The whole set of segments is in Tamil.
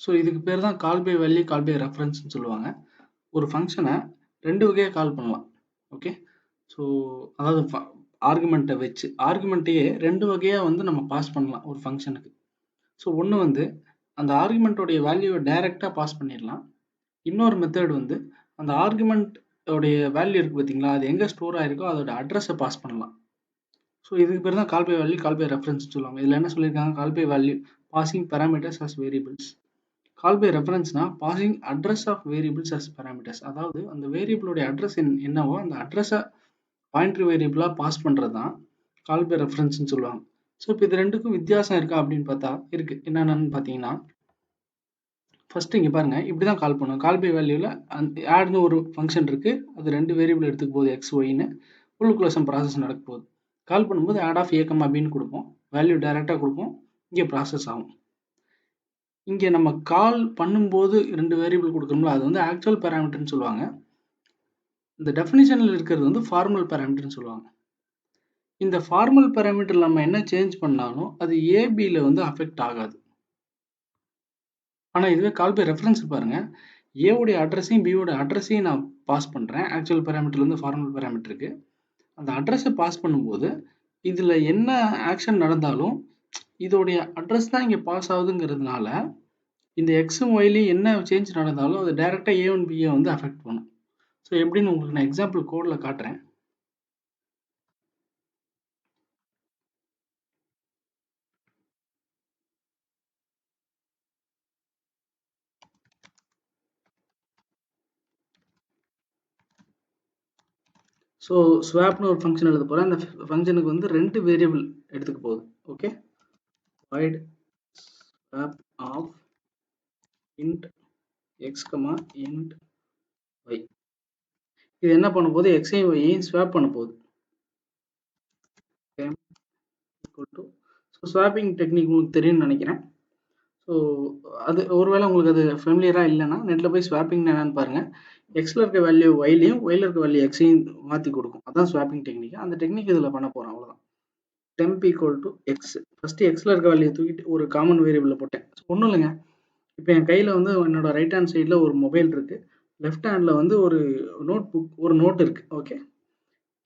ஸோ இதுக்கு பேர் தான் call by value, call by ரெஃபரன்ஸ்னு சொல்லுவாங்க. ஒரு ஃபங்க்ஷனை 2 வகையாக கால் பண்ணலாம். ஓகே, ஸோ அதாவது ஆர்குமெண்ட்டை வச்சு ஆர்குமெண்ட்டையே 2 வகையாக வந்து நம்ம பாஸ் பண்ணலாம் ஒரு ஃபங்க்ஷனுக்கு. ஸோ ஒன்று வந்து அந்த ஆர்குமெண்ட்டோடைய வேல்யூவை டைரெக்டாக பாஸ் பண்ணிடலாம். இன்னொரு மெத்தட் வந்து அந்த ஆர்குமெண்ட்டோடைய வேல்யூ இருக்குது பார்த்தீங்களா, அது எங்கே ஸ்டோர் ஆகிருக்கோ அதோட அட்ரஸை பாஸ் பண்ணலாம். ஸோ இதுக்கு பேர் தான் call by value, call by reference சொல்லுவாங்க. இதில் என்ன சொல்லியிருக்காங்க, call by value passing parameters as variables, call by ரெஃபரன்ஸ்னா passing address of variables as parameters. அதாவது அந்த வேரியபிளோடைய அட்ரஸ் என்னவோ அந்த அட்ரஸை பாயிண்டரி வேரியபிளாக பாஸ் பண்ணுறது தான் கால் பை ரெஃபரன்ஸ்னு சொல்லுவாங்க. ஸோ இப்போ இது ரெண்டுக்கும் வித்தியாசம் இருக்கா அப்படின்னு பார்த்தா இருக்குது. என்னென்னு பார்த்தீங்கன்னா, ஃபஸ்ட்டு இங்கே பாருங்கள், இப்படி தான் கால் பண்ணும். கால் பை வேல்யூவில் அந்த ஆட்னு ஒரு ஃபங்க்ஷன் இருக்குது, அது 2 வேரியபிள் எடுத்துக்க போகுது எக்ஸ் ஒய்னு, உள்ளுக்குள்ள சம் ப்ராசஸ் நடக்க போகுது. கால் பண்ணும்போது ஆட் ஆஃப் ஏ கமா பின்னு கொடுப்போம், வேல்யூ டைரெக்டாக கொடுப்போம், இங்கே ப்ராசஸ் ஆகும். இங்கே நம்ம கால் பண்ணும்போது 2 வேரியபிள் கொடுக்குறோம்ல, அது வந்து ஆக்சுவல் பேராமீட்டர்னு சொல்லுவாங்க. இந்த டெஃபினிஷனில் இருக்கிறது வந்து ஃபார்மல் பேராமீட்டர்னு சொல்லுவாங்க. இந்த ஃபார்மல் பேராமீட்டர் நம்ம என்ன சேஞ்ச் பண்ணாலும் அது ஏபியில் வந்து அஃபெக்ட் ஆகாது. ஆனால் இதுவே கால் பை ரெஃபரன்ஸ் பாருங்கள், ஏவுடைய அட்ரஸையும் பியோட அட்ரஸையும் நான் பாஸ் பண்ணுறேன். ஆக்சுவல் பேராமீட்டர்லேருந்து ஃபார்மல் பேராமீட்டருக்கு அந்த அட்ரஸை பாஸ் பண்ணும்போது இதில் என்ன ஆக்ஷன் நடந்தாலும் இதோடைய அட்ரஸ் தான் இங்கே பாஸ் ஆகுதுங்கிறதுனால இந்த எக்ஸும் ஒய்லையும் என்ன சேஞ்ச் நடந்தாலும் அது டைரெக்டாக ஏ ஒன் பியை வந்து அஃபெக்ட் பண்ணும். ஸோ எப்படின்னு உங்களுக்கு நான் எக்ஸாம்பிள் கோடில் காட்டுறேன். ஸோ ஸ்வாப்னு ஒரு ஃபங்க்ஷன் எழுத போகிறேன். அந்த ஃபங்க்ஷனுக்கு வந்து 2 வேரியபிள் எடுத்துக்க போகுது. Okay, void swap of int x, int y. இது என்ன பண்ண போகுது, எக்ஸையும் ஒய்யையும் ஸ்வாப் பண்ண போகுது. ஸோ ஸ்வாப்பிங் டெக்னிக் உங்களுக்கு தெரியும்னு நினைக்கிறேன். ஸோ அது ஒருவேளை உங்களுக்கு அது ஃபெமிலியராக இல்லைன்னா நெட்டில் போய் ஸ்வாப்பிங் என்னன்னு பாருங்கள். எக்ஸில் இருக்க வேல்யூ ஒய்லையும் ஒயில் இருக்க வேல்யூ எக்ஸையும் மாற்றி கொடுக்கும். அதான் ஸ்வாப்பிங் டெக்னிக். அந்த டெக்னிக் இதில் பண்ண போகிறோம், அவ்வளோதான். temp equal to x. First எக்ஸில் இருக்க வேல்யூ தூக்கிட்டு ஒரு காமன் வேரியபிளில் போட்டேன். ஒன்றும் இல்லைங்க, இப்போ என் கையில் வந்து என்னோட ரைட் ஹேண்ட் சைடில் ஒரு மொபைல் இருக்குது, லெஃப்ட் ஹேண்டில் வந்து ஒரு நோட் இருக்குது. ஓகே,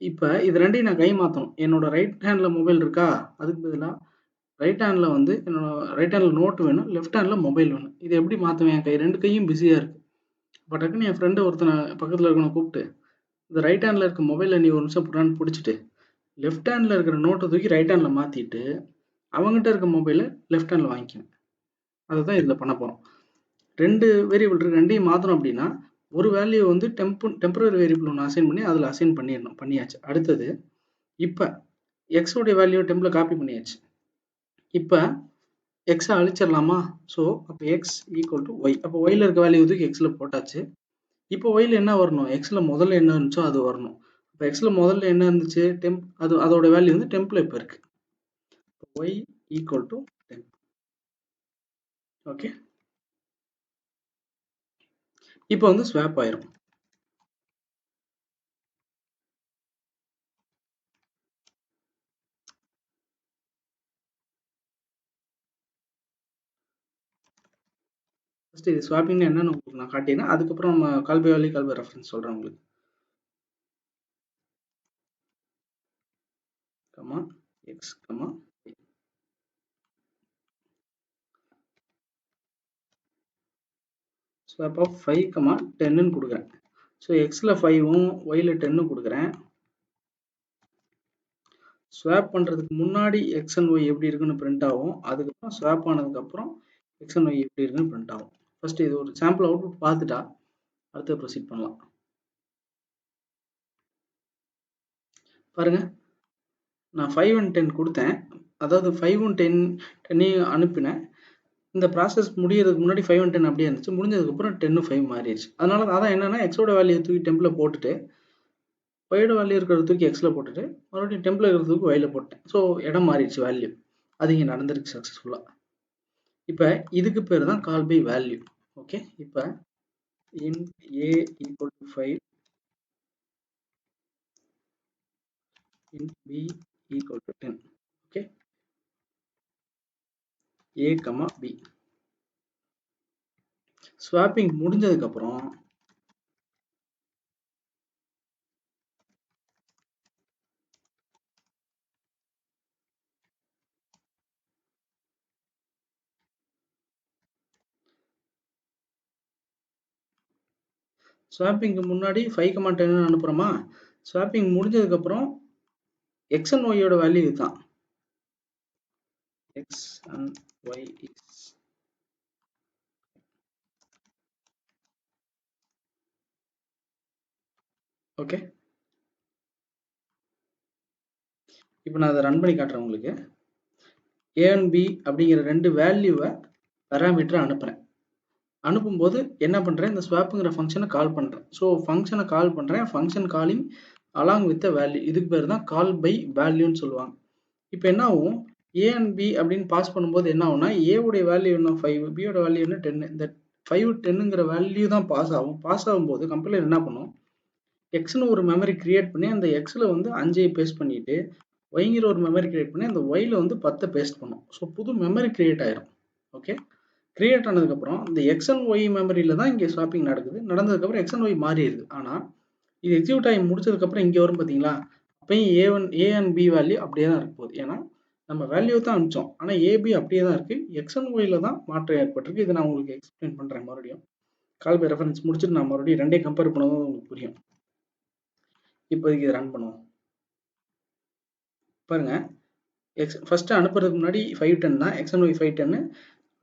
இப்போ இது ரெண்டையும் நான் கை மாற்றணும். என்னோட ரைட் ஹேண்டில் மொபைல் இருக்கா, அதுக்கு பதிலாக ரைட் ஹேண்டில் வந்து என்னோட ரைட் ஹேண்டில் நோட் வேணும், லெஃப்ட் ஹேண்டில் மொபைல் வேணும். இது எப்படி மாற்றுவேன், என் கை 2 கையும் பிஸியாக இருக்குது. இப்போ டக்குன்னு என் ஃப்ரெண்டு ஒருத்தனை பக்கத்தில் இருக்கணும் கூப்பிட்டு, இந்த ரைட் ஹேண்டில் இருக்க மொபைலில் நீ ஒரு நிமிஷம் போட்டான்னு பிடிச்சிட்டு லெஃப்ட் ஹேண்டில் இருக்கிற நோட்டை தூக்கி ரைட் ஹேண்டில் மாற்றிட்டு அவங்ககிட்ட இருக்க மொபைலை லெஃப்ட் ஹேண்டில் வாங்கிக்கணும். அதை தான் இதில் பண்ண போகிறோம். 2 வேரியபிள் இருக்குது, ரெண்டையும் மாற்றணும் அப்படின்னா ஒரு வேல்யூ வந்து டெம்பரரி வேரியபிள் ஒன்று அசைன் பண்ணி அதில் அசைன் பண்ணியாச்சு. அடுத்தது இப்போ எக்ஸோடைய வேல்யூ டெம்பில் காப்பி பண்ணியாச்சு. இப்போ எக்ஸை அழிச்சிடலாமா? ஸோ அப்போ எக்ஸ் ஈக்குவல் டு ஒய். அப்போ ஒயில் இருக்க வேல்யூ தூக்கி எக்ஸில் போட்டாச்சு. இப்போ ஒயில் என்ன வரணும், எக்ஸில் முதல்ல என்ன இருந்துச்சோ அது வரணும். இப்போ எக்ஸில் முதல்ல என்ன இருந்துச்சு, அதோட வேல்யூ வந்து டெம்பில் இப்போ இருக்குது. y equal to temp. Okay, இப்போ வந்து ஸ்வாப் ஆயிரும். ஃபர்ஸ்ட் இது ஸ்வாப்பிங் என்னன்னு உங்களுக்கு நான் காட்டினேன், அதுக்கப்புறம் நம்ம call by value, call by reference சொல்கிறேன் உங்களுக்கு. Comma x comma swap of 5 comma 10ன்னு கொடுக்குறேன். ஸோ எக்ஸில் 5ம் ஒயில் 10ம் கொடுக்குறேன். ஸ்வாப் பண்ணுறதுக்கு முன்னாடி எக்ஸ் அண்ட் ஒய் எப்படி இருக்குன்னு பிரிண்ட் ஆகும், அதுக்கப்புறம் ஸ்வாப் ஆனதுக்கப்புறம் எக்ஸ் அண்ட் ஒய் எப்படி இருக்குன்னு பிரிண்ட் ஆகும். ஃபர்ஸ்ட் இது ஒரு சாம்பிள் அவுட்புட் பார்த்துட்டா அடுத்து ப்ரொசீட் பண்ணலாம். பாருங்க, நான் 5 and 10 கொடுத்தேன், அதாவது 5 and 10 அனுப்பினேன். இந்த ப்ராசஸ் முடியறதுக்கு முன்னாடி 5 and 10 அப்படியே இருந்துச்சு, முடிஞ்சதுக்கப்புறம் 10 5 மாறிடுச்சு. அதனால அதான் என்னன்னா எக்ஸோட வேல்யூ தூக்கி டெம்பில் போட்டுட்டு ஒயோட வேல்யூ இருக்கிறத தூக்கி எக்ஸில் போட்டுட்டு மறுபடியும் டெம்பில் இருக்கிறத தூக்கி ஒயில போட்டேன். ஸோ இடம் மாறிடுச்சு வேல்யூ. அது இங்கே நடந்திருக்கு சக்ஸஸ்ஃபுல்லாக. இப்போ இதுக்கு பேர் தான் கால் பை வேல்யூ. ஓகே, இப்போ int a equal to 5, int b equal to 10. Okay, a, b. Swapping முடிஞ்சதுக்கப்புறம் ஸ்வாப்பிங்க்கு முன்னாடி 5,10 அனுப்புகிறோமா, ஸ்வாப்பிங் முடிஞ்சதுக்கப்புறம் எக்ஸ் அண்ட் ஒய்யோட வேல்யூ இதுதான். X and y is okay. இப்போ நான் அதை ரன் பண்ணி காட்டுறேன் உங்களுக்கு. ஏ அண்ட் பி அப்படிங்கிற 2 வேல்யூவை பேராமீட்டரை அனுப்புகிறேன். அனுப்பும்போது என்ன பண்ணுறேன், இந்த ஸ்வாப்புங்கிற ஃபங்க்ஷனை கால் பண்ணுறேன். ஸோ ஃபங்க்ஷனை கால் பண்ணுறேன், function calling along with value. இதுக்கு பேர் தான் கால் பை வேல்யூன்னு சொல்லுவாங்க. இப்போ என்ன ஆகும், ஏ அண்ட் பி அப்படின்னு பாஸ் பண்ணும்போது என்ன ஆகும்னா, ஏவுடைய வேல்யூ என்ன 5, பியோட வேல்யூ என்ன 10. இந்த 5, 10ங்கிற வேல்யூ தான் பாஸ் ஆகும். பாஸ் ஆகும்போது கம்பைலர் என்ன பண்ணும், எக்ஸ்னு ஒரு மெமரி கிரியேட் பண்ணி அந்த எக்ஸில் வந்து 5 பேஸ்ட் பண்ணிட்டு, ஒய்ங்கிற ஒரு மெமரி கிரியேட் பண்ணி அந்த ஒயில் வந்து 10 பேஸ்ட் பண்ணும். ஸோ புது மெமரி கிரியேட் ஆயிரும். ஓகே, கிரியேட் ஆனதுக்கப்புறம் இந்த எக்ஸ் அண்ட் ஒய் மெமரியில் தான் இங்கே ஸ்வாப்பிங் நடக்குது. நடந்ததுக்கப்புறம் எக்ஸ் அண்ட் ஒய் மாறிடுது. ஆனால் இது எக்ஸிக்யூட் ஆகி முடிச்சதுக்கப்புறம் இங்கே வரும் பார்த்தீங்களா, அப்பயும் ஏ அண்ட் பி வேல்யூ அப்படியே தான் இருக்க போகுது. ஏன்னா நம்ம வேல்யூ தான் அனுப்பிச்சோம், ஆனால் ஏபி அப்படியே தான் இருக்குது. எக்ஸ் அண்ட் ஒயில் தான் மாற்றம் ஏற்பட்டிருக்கு. இதை நான் உங்களுக்கு எக்ஸ்பிளைன் பண்ணுறேன் மறுபடியும். கால் பை ரெஃபரன்ஸ் முடிச்சுட்டு நான் மறுபடியும் ரெண்டையும் கம்பேர் பண்ணும்போது உங்களுக்கு புரியும். இப்போதைக்கு இதை ரன் பண்ணுவோம். பாருங்க, ஃபர்ஸ்ட் அனுப்புறதுக்கு முன்னாடி 510 தான், எக்ஸ் அண்ட் ஒய் 510.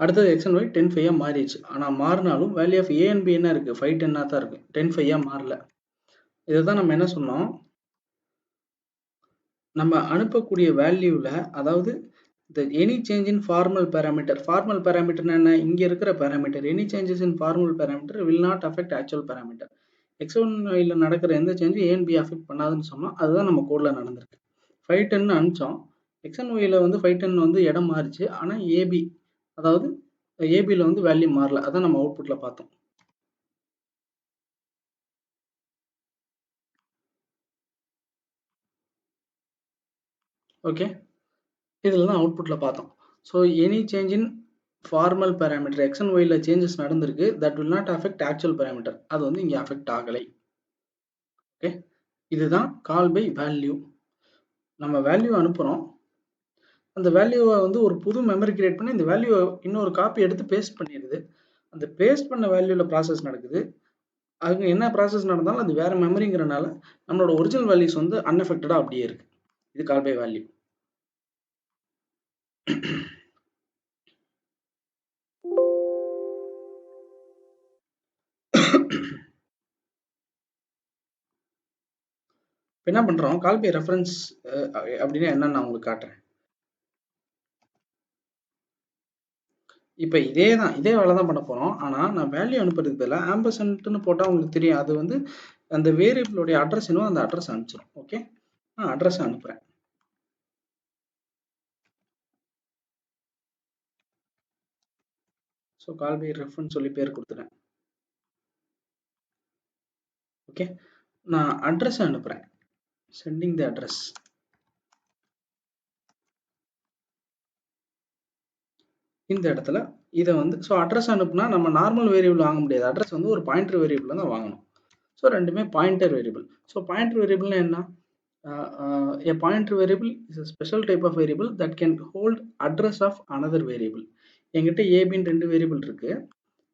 அடுத்தது எக்ஸ் அண்ட் ஒய் 10,5 மாறிடுச்சு. ஆனால் மாறினாலும் value of a and b என்ன இருக்குது, 510 தான் இருக்குது, 10,5 மாறல. இதை தான் நம்ம என்ன சொன்னோம், நம்ம அனுப்பக்கூடிய வேல்யூவில், அதாவது any change in formal parameter. Formal பேராமீட்டர்னா என்ன, இங்கே இருக்கிற parameter. Any changes in formal parameter will not affect actual parameter. X and ஒயில் நடக்கிற எந்த சேஞ்சும் ஏன் பி அஃபெக்ட் பண்ணாதுன்னு சொன்னோம். அதுதான் நம்ம கோடில் நடந்திருக்கு. 510 அனுப்பிச்சோம், எக்ஸ் அண்ட் ஒயில் வந்து 510 வந்து இடம் மாறிச்சு. ஆனால் ஏபி, அதாவது ஏபியில் வந்து வேல்யூ மாறல. அதான் நம்ம அவுட்புட்டில் பார்த்தோம். ஓகே, இதில் தான் அவுட்புட்டில் பார்த்தோம். So any change in formal parameter x and ஒயில் சேஞ்சஸ் நடந்திருக்கு, that will not affect actual parameter. அது வந்து இங்கே அஃபெக்ட் ஆகலை. ஓகே, இதுதான் கால் பை வேல்யூ. நம்ம வேல்யூ அனுப்புகிறோம், அந்த வேல்யூவை வந்து ஒரு புது மெமரி கிரியேட் பண்ணி இந்த வேல்யூவை இன்னொரு காப்பி எடுத்து பேஸ்ட் பண்ணிடுது. அந்த பேஸ்ட் பண்ண வேல்யூவில் ப்ராசஸ் நடக்குது. அதுக்கு என்ன ப்ராசஸ் நடந்தாலும் அது வேறு மெமரிங்கிறனால நம்மளோட ஒரிஜினல் வேல்யூஸ் வந்து அன்எஃபெக்டடாக அப்படியே இருக்குது. இது கால் பை வேல்யூ. இப்போ என்ன பண்ணுறோம், கால் பை ரெஃபரன்ஸ் அப்படின்னா என்னன்னு நான் உங்களுக்கு காட்டுறேன். இப்போ இதே வேலை தான் பண்ண போகிறோம். ஆனால் நான் வேல்யூ அனுப்புறதுக்கு பதிலாக ஆம்பர்சன்ட்னு போட்டால் உங்களுக்கு தெரியும், அது வந்து அந்த வேரியபிளுடைய அட்ரஸ் என்னவோ அந்த அட்ரஸ் அனுப்பிச்சிடும். ஓகே, நான் அட்ரஸ் அனுப்புகிறேன். ஸோ கால் பை ரெஃப்னு சொல்லி பேர் கொடுத்துட்டேன். ஓகே, நான் அட்ரஸ் அனுப்புகிறேன், சென்டிங் தி அட்ரஸ். இந்த இடத்துல இதை வந்து, ஸோ அட்ரஸ் அனுப்புனா நம்ம நார்மல் வேரியபிள் வாங்க முடியாது. அட்ரஸ் வந்து ஒரு பாயிண்டர் வேரியபிள் தான் வாங்கணும். ஸோ ரெண்டுமே பாயிண்டர் வேரியபிள். ஸோ பாயிண்டர் வேரியபிள்னா என்ன, a pointer variable is a special type of variable that can hold address of another variable. என்கிட்ட ஏபின்னு 2 வேரியபிள் இருக்கு.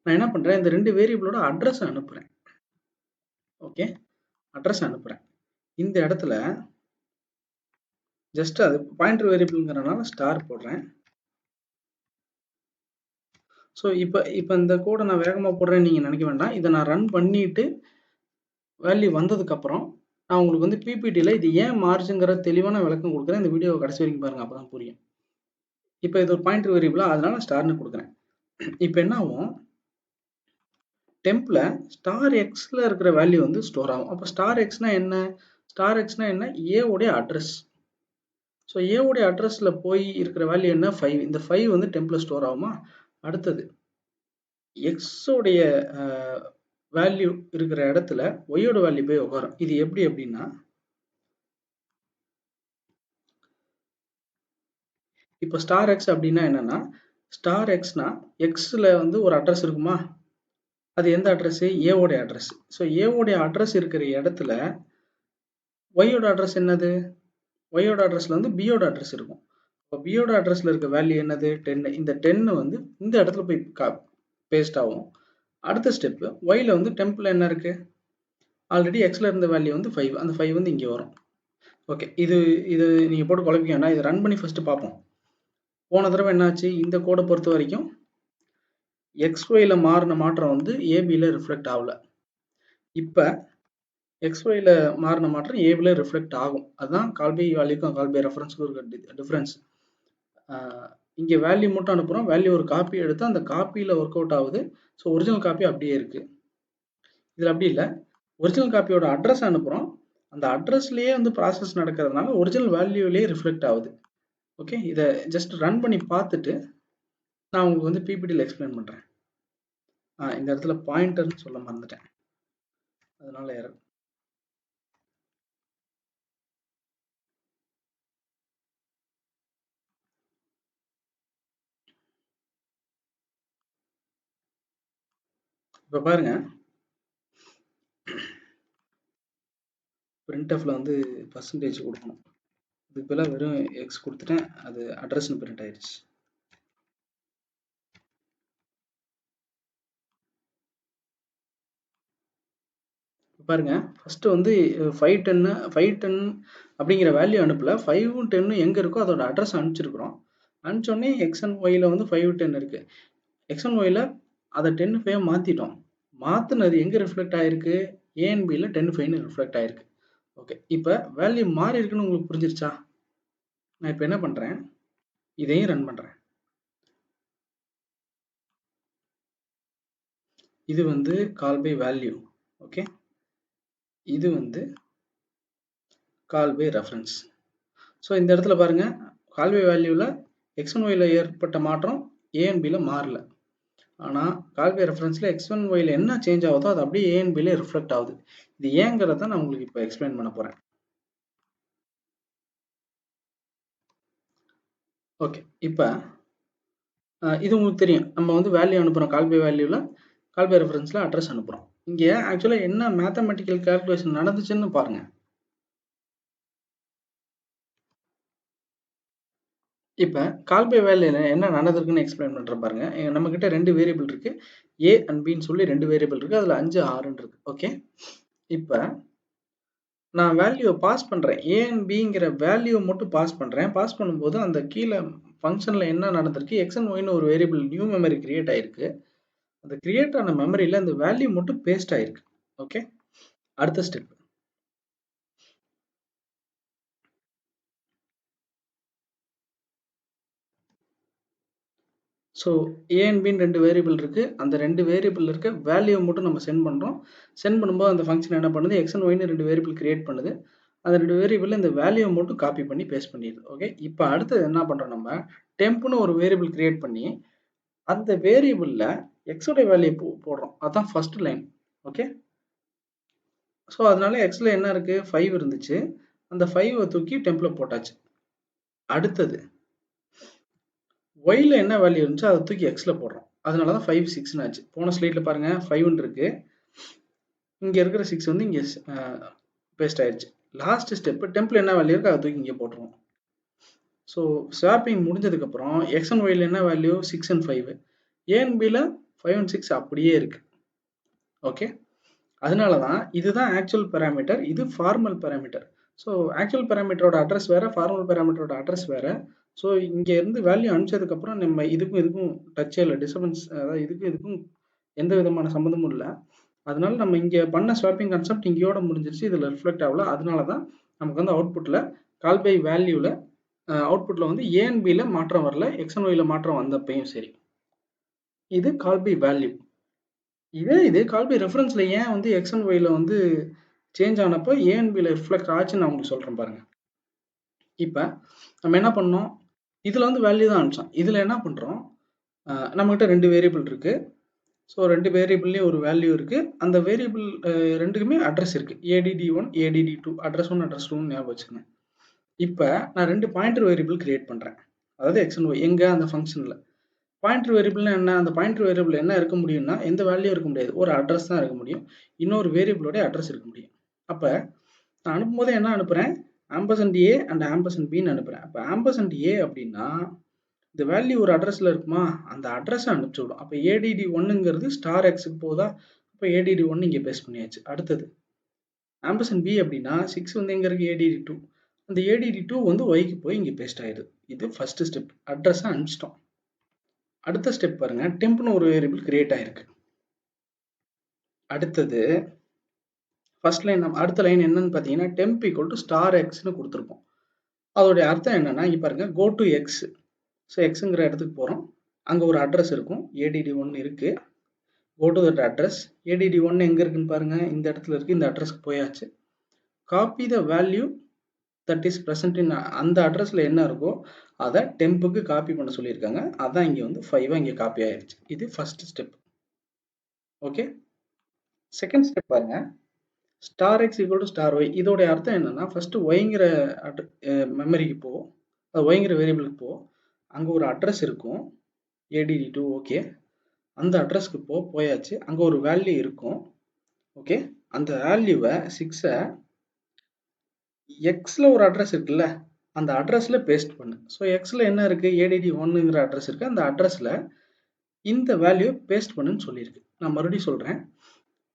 நான் என்ன பண்றேன், இந்த 2 வேரியபிளோட அட்ரஸ் அனுப்புறேன். ஓகே, அட்ரஸ் அனுப்புறேன். இந்த இடத்துல ஜஸ்ட் அது பாயிண்டர் வேரியபிள்ங்கிறனால ஸ்டார் போடுறேன். ஸோ இப்போ இந்த கோடை நான் வேகமாக போடுறேன்னு நீங்கள் நினைக்க வேண்டாம். இதை நான் ரன் பண்ணிட்டு வேல்யூ வந்ததுக்கப்புறம் நான் உங்களுக்கு வந்து பிபிடியில் இது ஏன் மாறுச்சுங்கிற தெளிவான விளக்கம் கொடுக்குறேன். இந்த வீடியோவை கடைசி வரைக்கும் பாருங்கள், அப்போ தான் புரியும். இப்போ இது ஒரு பாயிண்டர் வேரியபிளா, அதனால ஸ்டார்னு கொடுக்குறேன். இப்போ என்ன ஆகும், டெம்ப்ல ஸ்டார் எக்ஸில் இருக்கிற வேல்யூ வந்து ஸ்டோர் ஆகும். அப்போ ஸ்டார் எக்ஸ்னா என்ன, ஸ்டார் எக்ஸ்னா என்ன, ஏவுடைய அட்ரஸ். ஸோ ஏவுடைய அட்ரஸில் போய் இருக்கிற வேல்யூ என்ன, 5. இந்த 5 வந்து டெம்ப்ல ஸ்டோர் ஆகுமா. அடுத்தது எக்ஸோடைய வேல்யூ இருக்கிற இடத்துல ஒய்யோட வேல்யூ போய் உட்காரும். இது எப்படி அப்படின்னா, இப்போ ஸ்டார் எக்ஸ் அப்படின்னா என்னன்னா, ஸ்டார் எக்ஸ்னா எக்ஸில் வந்து ஒரு அட்ரஸ் இருக்குமா, அது எந்த அட்ரஸ்? A உடைய அட்ரஸ். ஸோ A உடைய அட்ரஸ் இருக்கிற இடத்துல Y யோட அட்ரஸ் என்னது? Y யோட அட்ரஸ்ல வந்து B யோட அட்ரஸ் இருக்கும். இப்போ B யோட அட்ரஸ்ல இருக்க வேல்யூ என்னது? 10. இந்த 10 வந்து இந்த இடத்துல போய் பேஸ்ட் ஆகும். அடுத்த ஸ்டெப் Yல வந்து டெம்ப்ல என்ன இருக்கு? ஆல்ரெடி Xல இருந்த வேல்யூ வந்து 5. அந்த 5 வந்து இங்கே வரும். ஓகே, இது நீங்க போட்டு குழப்பிக்க வேண்டாம். இதை ரன் பண்ணி ஃபர்ஸ்ட் பார்ப்போம். போன தடவை என்னாச்சு? இந்த கோடை பொறுத்த வரைக்கும் XYல மாறின மாற்றம் வந்து ABல ரிஃப்ளெக்ட் ஆகல. இப்போ XYல மாறின மாற்றம் ABல ரிஃப்ளெக்ட் ஆகும். அதுதான் கால் பை வேல்யூக்கும் கால் பை ரெஃபரன்ஸுக்கும் இருக்க டிஃபரன்ஸ். இங்கே வேல்யூ மட்டும் அனுப்புகிறோம். வேல்யூ ஒரு காப்பி எடுத்து அந்த காப்பியில் ஒர்க் அவுட் ஆகுது. ஸோ ஒரிஜினல் காப்பி அப்படியே இருக்குது. இதில் அப்படி இல்லை. ஒரிஜினல் காப்பியோட அட்ரஸ் அனுப்புகிறோம். அந்த அட்ரஸ்லேயே வந்து ப்ராசஸ் நடக்கிறதுனால ஒரிஜினல் வேல்யூலேயே ரிஃப்ளெக்ட் ஆகுது. ஓகே, இதை ஜஸ்ட் ரன் பண்ணி பார்த்துட்டு நான் உங்களுக்கு வந்து பிபிடியில் எக்ஸ்பிளைன் பண்ணுறேன். இந்த இடத்துல பாயிண்டர்னு சொல்ல மறந்துட்டேன், அதனால எரர். இப்போ பாருங்க, பிரிண்ட்எஃப்ல வந்து பர்சன்டேஜ் கொடுக்கணும். இதுக்கு பதிலாக வெறும் எக்ஸ் கொடுத்துட்டேன், அது அட்ரஸ்னு பிரிண்ட் ஆயிடுச்சு. பாருங்க, ஃபர்ஸ்ட் வந்து 510 அப்படிங்கிற வேல்யூ அனுப்பல. 5ம் 10ம் எங்க இருக்கோ அதோட அட்ரஸ் அனுப்பிச்சிருக்கிறோம். அனுப்பிச்சோடனே எக்ஸ் அண்ட் ஒய்ல வந்து 510 இருக்கு. எக்ஸ் அண்ட் ஒய்ல அதை 10-5 மாத்திட்டோம். மாத்தினது எங்க ரிஃப்ளெக்ட் ஆயிருக்கு? A and Bல 10-5 ரிஃப்ளெக்ட் ஆயிருக்கு. ஓகே, இப்போ வேல்யூ மாறி இருக்குன்னு உங்களுக்கு புரிஞ்சிருச்சா? நான் இப்போ என்ன பண்றேன், இதையும் ரன் பண்றேன். இது வந்து கால் பை வேல்யூ. ஓகே, இது வந்து கால் பை ரெஃபரன்ஸ். ஸோ இந்த இடத்துல பாருங்க, கால் பை வேல்யூவில் எக்ஸ் ஒன் ஒய்ல ஏற்பட்ட மாற்றம் A and Bல மாறல. ஆனால் கால் பை ரெஃபரன்ஸில் எக்ஸ் ஒன் ஒய்ல என்ன சேஞ்ச் ஆகுதோ அது அப்படியே A and Bல ரிஃப்ளெக்ட் ஆகுது. இது ஏங்கிறத நான் உங்களுக்கு இப்போ எக்ஸ்பிளைன் பண்ண போகிறேன். ஓகே, இப்போ இது உங்களுக்கு தெரியும். நம்ம வந்து வேல்யூ அனுப்புகிறோம். கால் பை வேல்யூவில் கால் பை ரெஃபரன்ஸில் அட்ரஸ் அனுப்புகிறோம். இங்கே ஆக்சுவலாக என்ன மேத்தமெட்டிக்கல் கால்குலேஷன் நடந்துச்சுன்னு பாருங்கள். இப்போ கால் பை வேல்யூல என்ன நடந்திருக்குன்னு எக்ஸ்பிளைன் பண்ணுறேன் பாருங்க. நம்மக்கிட்ட 2 வேரியபிள் இருக்குது. A அண்ட் Bன்னு சொல்லி 2 வேரியபிள் இருக்குது. அதில் 5, 6ன்னு இருக்குது. ஓகே, இப்போ நான் வேல்யூவை பாஸ் பண்ணுறேன். A அண்ட் Bங்கிற வேல்யூவை மட்டும் பாஸ் பண்ணுறேன். பாஸ் பண்ணும்போது அந்த கீழே ஃபங்க்ஷனில் என்ன நடந்திருக்கு? எக்ஸ் அண்ட் ஒய்னு ஒரு வேரியபிள் நியூ மெமரி கிரியேட் ஆயிருக்கு. அந்த கிரியேட் ஆன மெமரியில் அந்த வேல்யூ மட்டும் பேஸ்ட் ஆயிருக்கு. ஓகே, அடுத்த step. So A and Bன்னு 2 variable இருக்குது. அந்த 2 வேரியபிள் இருக்க வேல்யூவை மட்டும் நம்ம சென்ட் பண்ணுறோம். சென்ட் பண்ணும்போது அந்த ஃபங்க்ஷன் என்ன பண்ணுது? எக்ஸ் அண்ட் ஒய்னு 2 வேரியபிள் கிரியேட் பண்ணுது. அந்த 2 வேரியபிளில் இந்த வேல்யூவை மட்டும் காப்பி பண்ணி பேஸ்ட் பண்ணிடுது. ஓகே, இப்போ அடுத்தது என்ன பண்ணுறோம்? நம்ம டெம்ப்னு ஒரு வேரியபிள் கிரியேட் பண்ணி அந்த வேரியபிளில் எக்ஸோட வேல்யூ போடுறோம். அதுதான் ஃபர்ஸ்ட் லைன். ஓகே, ஸோ அதனால எக்ஸில் என்ன இருக்குது? 5 இருந்துச்சு. அந்த 5ஐ தூக்கி டெம்ப்ல போட்டாச்சு. அடுத்தது ஒய்ல என்ன வேல்யூ இருந்துச்சோ அதை தூக்கி எக்ஸில் போடுறோம். அதனால தான் 5, 6ன்னு ஆச்சு. போன ஸ்லைடில் பாருங்கள், 5ன்னு இருக்குது. இங்கே இருக்கிற 6 வந்து இங்கே பேஸ்ட் ஆயிடுச்சு. லாஸ்ட் ஸ்டெப், டெம்ப்ல என்ன வேல்யூ இருக்கோ அதை தூக்கி இங்கே போட்டுருவோம். ஸோ ஸ்வாப்பிங் முடிஞ்சதுக்கப்புறம் எக்ஸ் அண்ட் ஒய்ல என்ன வேல்யூ? 6 and 5. A and Bல 5 and 6 அப்படியே இருக்குது. ஓகே, அதனால தான் இதுதான் ஆக்சுவல் பேராமீட்டர், இது ஃபார்மல் பேராமீட்டர். ஸோ ஆக்சுவல் பேராமீட்டரோட அட்ரஸ் வேறு, ஃபார்மல் பேராமீட்டரோட அட்ரஸ் வேறு. ஸோ இங்கே இருந்து வேல்யூ அனுப்பிச்சதுக்கப்புறம் நம்ம இதுக்கும் டச்சே இல்லை, டிஸ்டர்பன்ஸ், அதாவது இதுக்கும் எந்த விதமான சம்மந்தமும் இல்லை. அதனால நம்ம இங்கே பண்ண ஸ்வாப்பிங் கான்செப்ட் இங்கேயோட முடிஞ்சிருச்சு. இதில் ரிஃப்ளெக்ட் ஆகல. அதனால தான் நமக்கு வந்து அவுட்புட்டில் கால் பை வேல்யூவில் அவுட்புட்டில் வந்து A and Bல மாற்றம் வரல, எக்ஸ் அண்ட் ஒய்ல மாற்றம் வந்தப்பையும் சரி. இது கால் பை வேல்யூ. இது கால் பை ரெஃபரன்ஸில் ஏன் வந்து எக்ஸ் அண்ட் ஒய்ல வந்து சேஞ்ச் ஆனப்போ A and Bல ரிஃப்ளெக்ட் ஆச்சுன்னு நான் உங்களுக்கு சொல்கிறேன் பாருங்கள். இப்போ நம்ம என்ன பண்ணோம்? இதில் வந்து வேல்யூ தான் அனுப்பிச்சோம். இதில் என்ன பண்ணுறோம்? நம்மகிட்ட 2 வேரியபிள் இருக்குது. ஸோ 2 வேரியபிள்லேயும் ஒரு வேல்யூ இருக்குது. அந்த வேரியபிள் ரெண்டுக்குமே அட்ரஸ் இருக்குது. ADD1, ADD2, அட்ரஸ் 1, அட்ரஸ் 2ன்னு ஞாபகம் வச்சுக்கோங்க. இப்போ நான் 2 பாயிண்டர் வேரியபிள் கிரியேட் பண்ணுறேன். அதாவது எக்ஸ் அண்ட் ஒய் எங்கே? அந்த ஃபங்க்ஷனில். பாயிண்டர் வேரியபிள்னா என்ன? அந்த பாயிண்டர் வேரியபிள் என்ன இருக்க முடியும்னா, எந்த வேல்யூ இருக்க முடியாது. ஒரு அட்ரஸ் தான் இருக்க முடியும். இன்னொரு வேரியபிளோட அட்ரஸ் இருக்க முடியும். அப்ப நான் அனுப்பும்போதே என்ன அனுப்புறேன்? ஆம்பர்சண்ட் A அண்ட் ஆம்பர்சண்ட் Bன்னு அனுப்புறேன். அப்ப ஆம்பர்சண்ட் A அப்படின்னா, இந்த வேல்யூ ஒரு அட்ரஸ்ல இருக்குமா? அந்த அட்ரஸ அனுப்பிச்சு விடும். அப்ப ADD1ங்கிறது ஸ்டார் Xக்கு போகுதா? அப்ப ADD1 இங்க பேஸ்ட் பண்ணியாச்சு. அடுத்தது ஆம்பர்சண்ட் B அப்படின்னா 6 வந்து எங்க இருக்கு? ADD2. அந்த ADD2 வந்து Yக்கு போய் இங்க பேஸ்ட் ஆயிடுது. இது ஃபர்ஸ்ட் ஸ்டெப். அட்ரஸ அனுப்பிச்சிட்டோம். அடுத்த ஸ்டெப் பாருங்க. டெம்ப்னு ஒரு வேரியபிள் கிரியேட் ஆயிருக்கு. அடுத்தது ஃபர்ஸ்ட் லைன் அடுத்த லைன் என்னன்னு பார்த்தீங்கன்னா temp equal to ஸ்டார் எக்ஸ்னு கொடுத்துருப்போம். அதோடைய அர்த்தம் என்னன்னா இங்க பாருங்க go to x. ஸோ எக்ஸுங்கிற இடத்துக்கு போகிறோம். அங்கே ஒரு அட்ரஸ் இருக்கும். ADD1 இருக்கு. go to that address. ADD1 எங்கே இருக்குன்னு பாருங்க. இந்த இடத்துல இருக்கு. இந்த அட்ரஸ்க்கு போயாச்சு. Copy the value that is present in அந்த அட்ரஸ்ல என்ன இருக்கோ அதை டெம்புக்கு காப்பி பண்ண சொல்லியிருக்காங்க. அதான் இங்கே வந்து 5 இங்கே காப்பி ஆயிடுச்சு. இது first step. Okay, second step பாருங்க. Star x equal to star y. இதோடைய அர்த்தம் என்னன்னா ஃபர்ஸ்ட் ஒய்ங்கிற மெமரிக்கு போ, அது ஒய்ங்கிற வேரியபிளுக்கு போ. அங்கே ஒரு அட்ரஸ் இருக்கும். ADD2 okay. அந்த அட்ரஸ்க்கு போயாச்சு. அங்கே ஒரு வேல்யூ இருக்கும். ஓகே, அந்த வேல்யூவை 6 எக்ஸில் ஒரு அட்ரஸ் இருக்குல்ல, அந்த அட்ரஸில் பேஸ்ட் பண்ணு. ஸோ எக்ஸில் என்ன இருக்குது? ADD1ங்கிற அட்ரஸ் இருக்குது. அந்த அட்ரஸில் இந்த வேல்யூ பேஸ்ட் பண்ணுன்னு சொல்லியிருக்கு. நான் மறுபடியும் சொல்கிறேன்.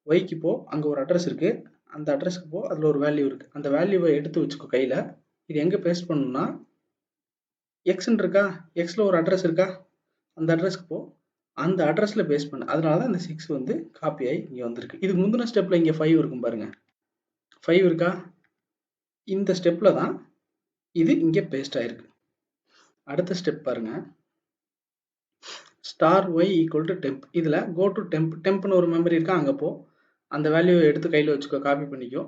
ஒய்க்கு போ, அங்கே ஒரு அட்ரஸ் இருக்குது. அந்த அட்ரஸ்க்கு போ, அதில் ஒரு வேல்யூ இருக்குது. அந்த வேல்யூவை எடுத்து வச்சுக்கோ கையில். இது எங்கே பேஸ்ட் பண்ணணும்னா எக்ஸ்ன்னு இருக்கா, எக்ஸில் ஒரு அட்ரஸ் இருக்கா, அந்த அட்ரஸ்க்கு போ, அந்த அட்ரஸில் பேஸ்ட் பண்ணு. அதனால தான் இந்த 6 வந்து காப்பி ஆகி இங்கே வந்திருக்கு. இதுக்கு முந்தின ஸ்டெப்பில் இங்கே 5 இருக்கும் பாருங்கள். 5 இருக்கா? இந்த ஸ்டெப்பில் தான் இது இங்கே பேஸ்ட் ஆகிருக்கு. அடுத்த ஸ்டெப் பாருங்கள். Star y equal to temp. இதில் கோ டு டெம்ப். டெம்ப்னு ஒரு மெமரி இருக்கா, அங்கே போ. அந்த வேல்யூவை எடுத்து கையில் வச்சுக்கோ, காப்பி பண்ணிக்கோ.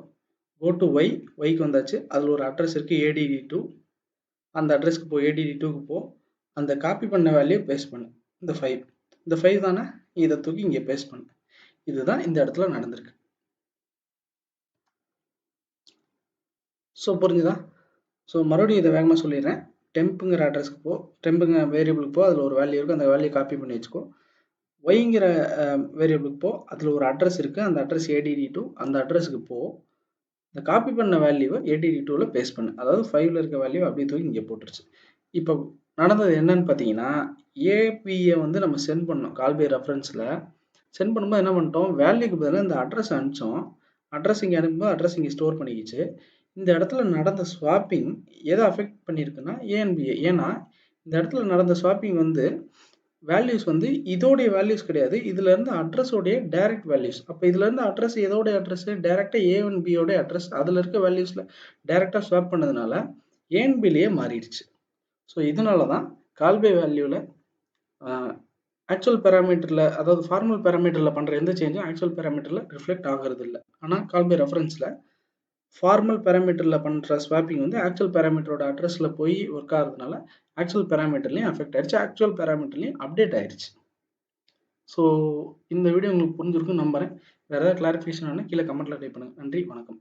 Go to y. ஒய்க்கு வந்தாச்சு. அதில் ஒரு அட்ரஸ் இருக்குது ADD2. அந்த அட்ரஸ்க்கு போ, ADD2க்கு போ. அந்த காப்பி பண்ண வேல்யூ பேஸ்ட் பண்ணு. இந்த 5. இந்த 5 தானே, இதை தூக்கி இங்கே பேஸ்ட் பண்ணு. இதுதான் இந்த இடத்துல நடந்திருக்கு. ஸோ புரிஞ்சுதா? ஸோ மறுபடியும் இதை வேகமாக சொல்லிடுறேன். டெம்ப்புங்கிற அட்ரஸ்க்கு போ, டெம்ப்புங்கிற வேரியபிளுக்கு போ, அதில் ஒரு வேல்யூ இருக்குது. அந்த வேல்யூ காப்பி பண்ணி வச்சுக்கோ. ஒய்ங்கிற வேரியபிளுக்கு போ, அதில் ஒரு அட்ரஸ் இருக்குது. அந்த அட்ரஸ் ADD2. அந்த அட்ரஸுக்கு போ. இந்த காப்பி பண்ண வேல்யூவை ADD2வில் பேஸ்ட் பண்ணு. அதாவது 5ல் இருக்க வேல்யூ அப்படியே தூக்கி இங்கே போட்டுருச்சு. இப்போ நடந்தது என்னன்னு பார்த்தீங்கன்னா, ஏபியை வந்து நம்ம சென்ட் பண்ணோம். கால் பை ரெஃபரன்ஸில் சென்ட் பண்ணும்போது என்ன பண்ணிட்டோம்? வேல்யூக்கு பதிலாக இந்த அட்ரஸ் அனுப்பிச்சோம். அட்ரஸ் இங்கே அனுப்பும்போது அட்ரஸ் இங்கே ஸ்டோர் பண்ணிக்கிச்சு. இந்த இடத்துல நடந்த ஸ்வாப்பிங் எதை அஃபெக்ட் பண்ணியிருக்குன்னா ஏஎன்பிஏ. ஏன்னா இந்த இடத்துல நடந்த ஸ்வாப்பிங் வந்து வேல்யூஸ் வந்து இதோடைய வேல்யூஸ் கிடையாது. இதுல இருந்து அட்ரஸோடைய டைரக்ட் வேல்யூஸ். அப்போ இதுல இருந்து அட்ரஸ் எதோடைய அட்ரஸ்? டைரக்டா A1B அட்ரஸ். அதுல இருக்க வேல்யூஸ்ல டைரக்டா ஸ்வாப் பண்ணதுனால ஏஎன்பிலேயே மாறிடுச்சு. ஸோ இதனால தான் கால் பை வேல்யூவில் ஆக்சுவல் பேராமீட்டரில், அதாவது ஃபார்மல் பேராமீட்டரில் பண்ணுற எந்த சேஞ்சும் ஆக்சுவல் பேராமீட்டரில் ரிஃப்ளெக்ட் ஆகிறது இல்லை. ஆனால் கால் பை ரெஃபரன்ஸில் ஃபார்மல் பேராமீட்டரில் பண்ணுற ஸ்வாப்பிங் வந்து ஆக்சுவல் பேராமீட்டரோட அட்ரஸில் போய் ஒர்க் ஆகிறதுனால ஆக்சுவல் பேராமீட்டர்லையும் அஃபெக்ட் ஆயிடுச்சு, ஆக்சுவல் பேராமீட்டர்லையும் அப்டேட் ஆயிடுச்சு. ஸோ இந்த வீடியோ உங்களுக்கு புரிஞ்சிருக்குன்னு நம்புகிறேன். வேறு ஏதாவது கிளாரிஃபிகேஷன் வேணால் கீழே கமெண்ட்டில் டைப் பண்ணுங்கள். நன்றி, வணக்கம்.